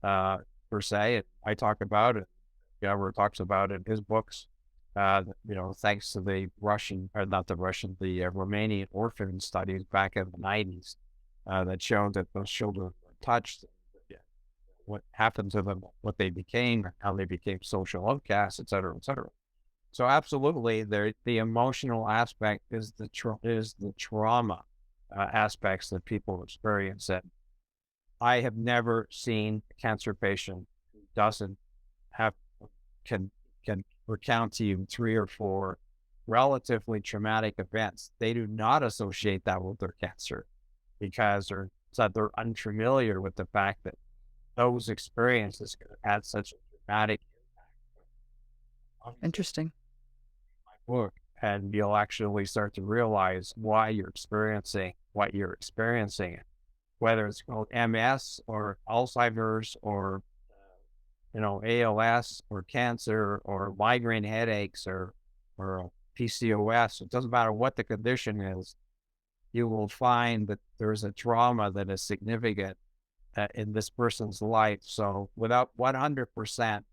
per se, and I talk about it, Gabor talks about it in his books, thanks to the Romanian orphan studies back in the 90s that showed that those children were touched, what happened to them, what they became, how they became social outcasts, et cetera, et cetera. So absolutely, the emotional aspect is the trauma aspects that people experience. And I have never seen a cancer patient who doesn't have can can recount to you 3 or 4 relatively traumatic events. They do not associate that with their cancer because they're unfamiliar with the fact that those experiences could have had such a dramatic impact. Interesting. Book, and you'll actually start to realize why you're experiencing what you're experiencing, whether it's called MS or Alzheimer's or ALS or cancer or migraine headaches or PCOS. It doesn't matter what the condition is. You will find that there's a trauma that is significant in this person's life. So without 100%,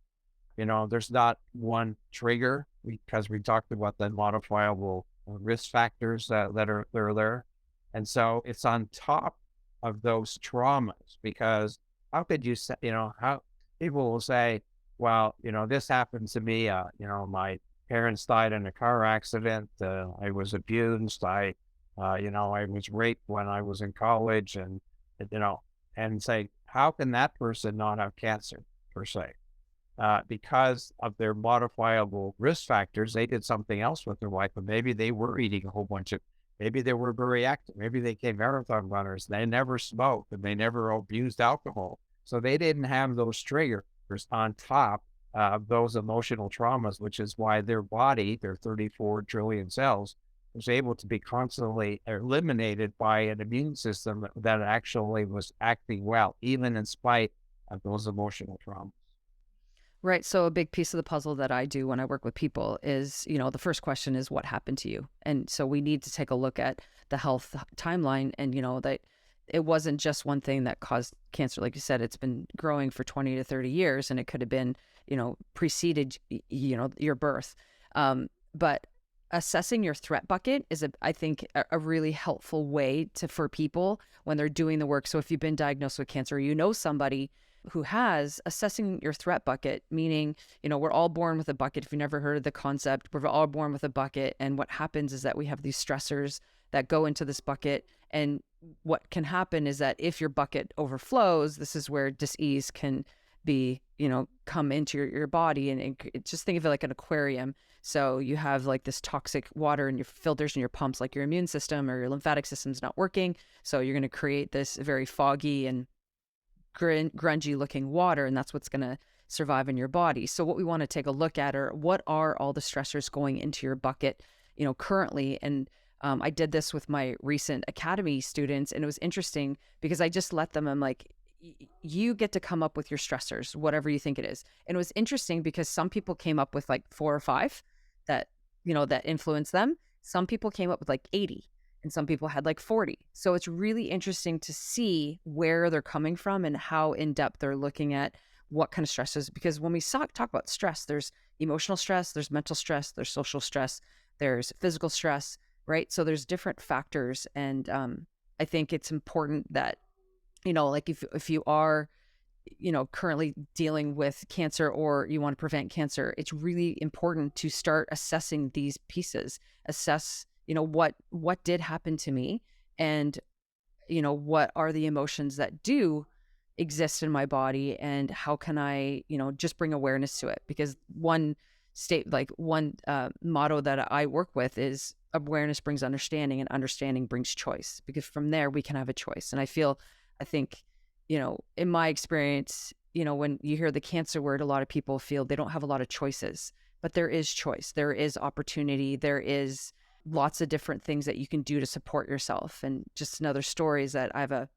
there's not one trigger because we talked about the modifiable risk factors that are there. And so it's on top of those traumas because how could you say, how people will say, well, this happened to me. My parents died in a car accident. I was abused. I was raped when I was in college and say, how can that person not have cancer per se? Because of their modifiable risk factors, they did something else with their life, but maybe they were eating a whole bunch of, maybe they were very active, maybe they became marathon runners, they never smoked, and they never abused alcohol. So they didn't have those triggers on top of those emotional traumas, which is why their body, their 34 trillion cells, was able to be constantly eliminated by an immune system that actually was acting well, even in spite of those emotional traumas. Right. So a big piece of the puzzle that I do when I work with people is, the first question is what happened to you? And so we need to take a look at the health timeline and, that it wasn't just one thing that caused cancer. Like you said, it's been growing for 20 to 30 years and it could have been, preceded, your birth. But assessing your threat bucket is, I think, a really helpful way for people when they're doing the work. So if you've been diagnosed with cancer, somebody who has, assessing your threat bucket, meaning, we're all born with a bucket. If you've never heard of the concept, we're all born with a bucket. And what happens is that we have these stressors that go into this bucket. And what can happen is that if your bucket overflows, this is where disease can be, come into your body. And just think of it like an aquarium. So you have like this toxic water in your filters and your pumps, like your immune system or your lymphatic system's not working. So you're going to create this very foggy and grungy looking water, and that's what's going to survive in your body. So what we want to take a look at are what are all the stressors going into your bucket, currently. And I did this with my recent academy students, and it was interesting because I just let them, I'm like, you get to come up with your stressors, whatever you think it is. And it was interesting because some people came up with like 4 or 5 that, that influenced them. Some people came up with like 80. And some people had like 40. So it's really interesting to see where they're coming from and how in depth they're looking at what kind of stresses. Because when we talk about stress, there's emotional stress, there's mental stress, there's social stress, there's physical stress, right? So there's different factors. And I think it's important that, like if you are, currently dealing with cancer or you want to prevent cancer, it's really important to start assessing these pieces, assess what did happen to me and, what are the emotions that do exist in my body and how can I, just bring awareness to it? Because one motto that I work with is awareness brings understanding and understanding brings choice, because from there we can have a choice. And I think, in my experience, when you hear the cancer word, a lot of people feel they don't have a lot of choices, but there is choice. There is opportunity. There is lots of different things that you can do to support yourself. And just another story is that I have a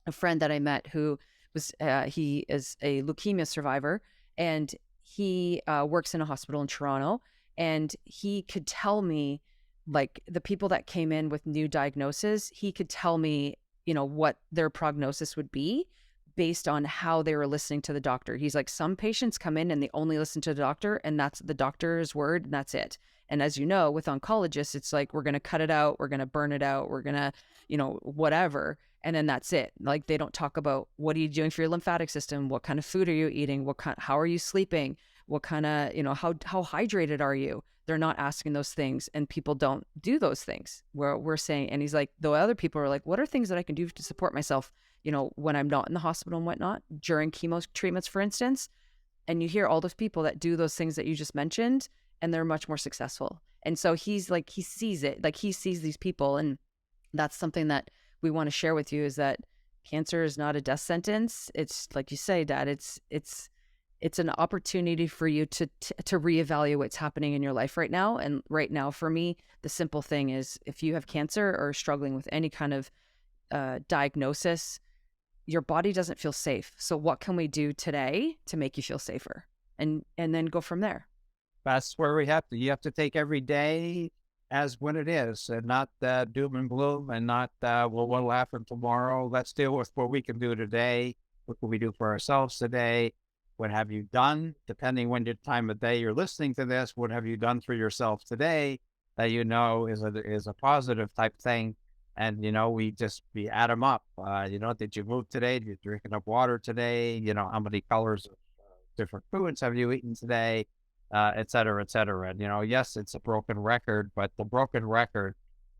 friend that I met who was, he is a leukemia survivor, and he works in a hospital in Toronto, and he could tell me, like, the people that came in with new diagnoses, he could tell me, what their prognosis would be based on how they were listening to the doctor. He's like, some patients come in and they only listen to the doctor, and that's the doctor's word, and that's it. And as you know, with oncologists, it's like, we're going to cut it out, we're going to burn it out, we're going to, whatever. And then that's it. Like, they don't talk about, what are you doing for your lymphatic system? What kind of food are you eating? How are you sleeping? What kind of, how hydrated are you? They're not asking those things, and people don't do those things where we're saying, and he's like, the other people are like, what are things that I can do to support myself, when I'm not in the hospital and whatnot, during chemo treatments, for instance. And you hear all those people that do those things that you just mentioned, and they're much more successful. And so he's like, he sees it, like he sees these people. And that's something that we want to share with you, is that cancer is not a death sentence. It's like you say, Dad, it's an opportunity for you to reevaluate what's happening in your life right now. And right now, for me, the simple thing is, if you have cancer or struggling with any kind of diagnosis, your body doesn't feel safe. So what can we do today to make you feel safer? And then go from there. That's where you have to take every day as what it is, and not doom and gloom, and not, well, what'll happen tomorrow? Let's deal with what we can do today. What can we do for ourselves today? What have you done? Depending when your time of day you're listening to this, what have you done for yourself today that is a positive type thing? And, we add them up. Did you move today? Did you drink enough water today? How many colors of different foods have you eaten today? Et cetera, et cetera. And, yes, it's a broken record, but the broken record,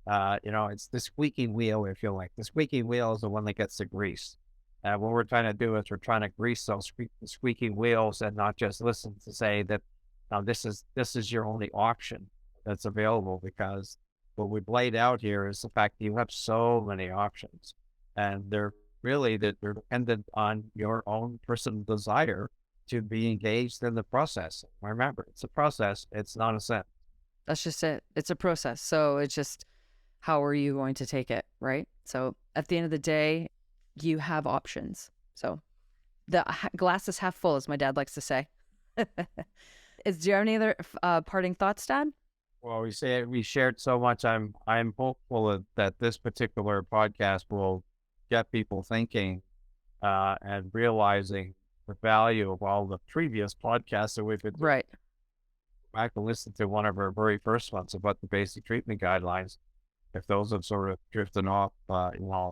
it's the squeaky wheel, if you like. The squeaky wheel is the one that gets the grease. What we're trying to do is we're trying to grease those squeaky wheels, and not just listen to say that, now this is your only option that's available, because what we've laid out here is the fact that you have so many options, and they're dependent on your own personal desire to be engaged in the process. Remember, it's a process. It's not a sentence. That's just it. It's a process. So it's just, how are you going to take it, right? So at the end of the day, you have options. So the glass is half full, as my dad likes to say. Do you have any other parting thoughts, Dad? Well, we shared so much. I'm hopeful that this particular podcast will get people thinking and realizing the value of all the previous podcasts that we've been doing. Right. Back and listen to one of our very first ones about the basic treatment guidelines. If those have sort of drifted off, you're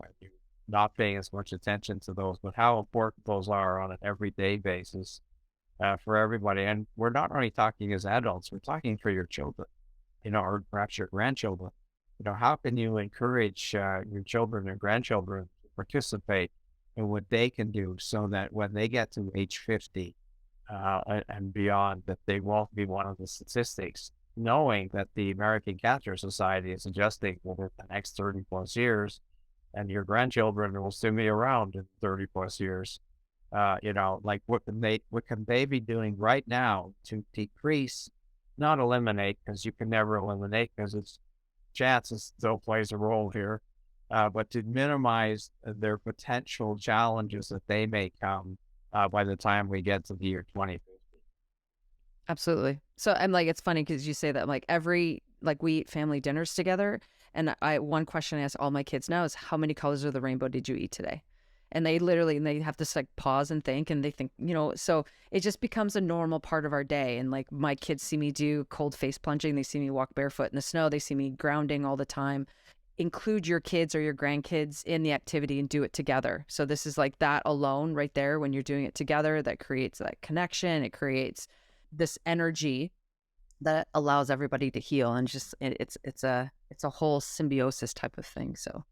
not paying as much attention to those, but how important those are on an everyday basis for everybody. And we're not only talking as adults, we're talking for your children, or perhaps your grandchildren. How can you encourage your children and grandchildren to participate in what they can do, so that when they get to age 50 and beyond, that they won't be one of the statistics, knowing that the American Cancer Society is adjusting over the next 30 plus years, and your grandchildren will still be around in 30 plus years. Like what can they be doing right now to decrease, not eliminate, because you can never eliminate, because it's chances still plays a role here, but to minimize their potential challenges that they may come by the time we get to the year 2050. Absolutely. So I'm like, it's funny because you say that, like, we eat family dinners together. And one question I ask all my kids now is, how many colors of the rainbow did you eat today? And they have to like pause and think, and they think, so it just becomes a normal part of our day. And like, my kids see me do cold face plunging. They see me walk barefoot in the snow. They see me grounding all the time. Include your kids or your grandkids in the activity and do it together. So this is like that alone right there. When you're doing it together, that creates that connection. It creates this energy that allows everybody to heal. And just, it's a whole symbiosis type of thing. So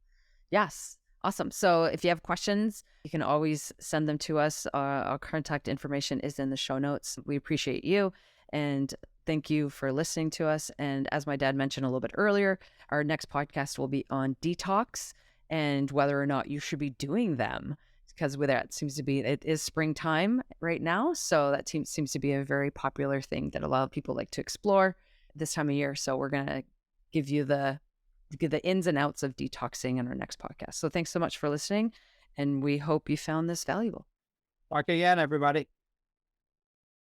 yes. Awesome. So if you have questions, you can always send them to us. Our contact information is in the show notes. We appreciate you, and thank you for listening to us. And as my dad mentioned a little bit earlier, our next podcast will be on detox and whether or not you should be doing them, because it is springtime right now. So that seems to be a very popular thing that a lot of people like to explore this time of year. So we're going to give you the ins and outs of detoxing in our next podcast. So thanks so much for listening, and we hope you found this valuable. Talk again, everybody.